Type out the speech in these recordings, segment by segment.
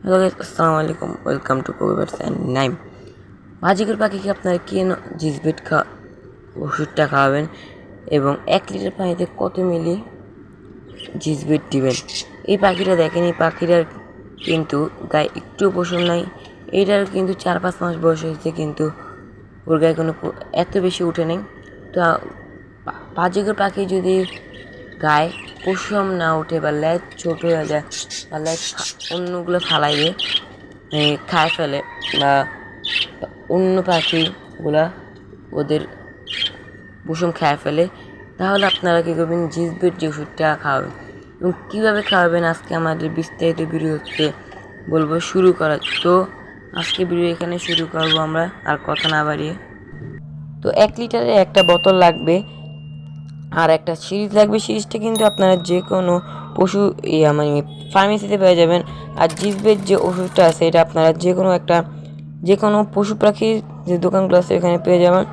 Hello guys, আসসালামু আলাইকুম। Welcome to কোভিডস অ্যান্ড নাইম। বাজিকর পাখিকে আপনারা কেন জিসবেট ওষুধটা খাওয়াবেন এবং 1 লিটার পানিতে কত মিলি জিসবেট দিবেন। এই পাখিটা দেখেন, এই পাখিটার কিন্তু গায়ে একটু পশম নাই। এইটার কিন্তু 4-5 মাস বয়স হয়েছে, কিন্তু ওর গায়ে কোনো এত বেশি উঠে নেই। তো বাজিকর পাখি যদি গায়ে পশম না ওঠে বা লেজ ছোট হয়ে যায় বা লেজ অন্যগুলো ফালাই দিয়ে খায় ফেলে বা অন্য পাখিগুলা ওদের পশম খায় ফেলে, তাহলে আপনারা কী করবেন, জিসবেট যে ওষুধটা খাওয়াবেন এবং কীভাবে খাওয়াবেন আজকে আমাদের বিস্তারিত ভিডিও হচ্ছে বলবো। শুরু করা তো আজকে ভিডিও এখানে শুরু করবো আমরা, আর কথা না বাড়িয়ে। তো 1 লিটারে একটা বোতল লাগবে আর একটা সিরিজ লাগবে। সিরিজটা কিন্তু আপনারা যে কোনো পশু মানে ফার্মেসিতে পেয়ে যাবেন। আর জিসবেট যে ওষুধটা আছে এটা আপনারা যে কোনো পশু পাখির যে দোকানগুলো আছে এখানে পেয়ে যাবেন।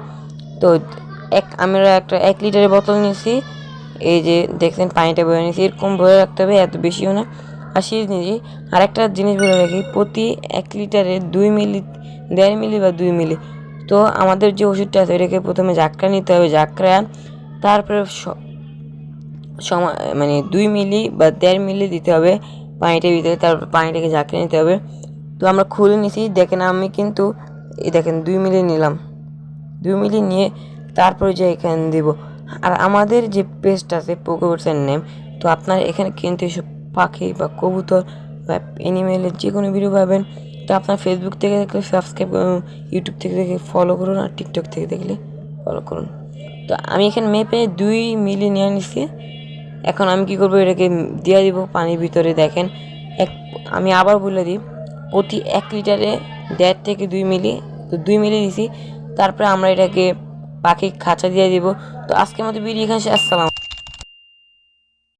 তো আমরা একটা 1 লিটারের বোতল নিয়েছি, এই যে দেখছেন পানিটা বয়ে নিয়েছি, এরকম বয়ে রাখতে হবে, এত বেশিও না। আর সিরিজ নিয়েছি। আর একটা জিনিস বলে রাখি, প্রতি 1 লিটারে 2 মিলি, 1.5 মিলি বা 2 মিলি। তো আমাদের যে ওষুধটা আছে এটাকে প্রথমে ঝাঁকড়া নিতে হবে, ঝাঁকড়া তারপরে সময় মানে 2 মিলি বা 1.5 মিলি দিতে হবে পানিটার ভিতরে, তারপর পানিটাকে ঝাঁকিয়ে নিতে হবে। তো আমরা খুলে নিছি, দেখেন আমি কিন্তু এই দেখেন 2 মিলি নিলাম, 2 মিলি নিয়ে তারপরে যে এখানে দিব। আর আমাদের যে পেস্ট আছে পোকোবার্সের নেম, তো আপনার এখানে কিন্তু এসব পাখি বা কবুতর বা অ্যানিমেলের যে কোনো ভিডিও পাবেন। তো আপনার ফেসবুক থেকে দেখলে সাবস্ক্রাইব করুন, ইউটিউব থেকে দেখে ফলো করুন, আর টিকটক থেকে দেখলে ফলো করুন। তো আমি এখানে মেপে 2 মিলি নিয়ে নিচ্ছি। এখন আমি কি করব, এটাকে দিয়ে দিব পানির ভিতরে। দেখেন আমি আবার বলে দিই, প্রতি 1 লিটারে 1.5 থেকে 2 মিলি, তো 2 মিলি দিছি। তারপরে আমরা এটাকে পাখি খাঁচা দিয়ে দিব। তো আজকের মতো ভিডিও এখানে শেষ। আসসালাম।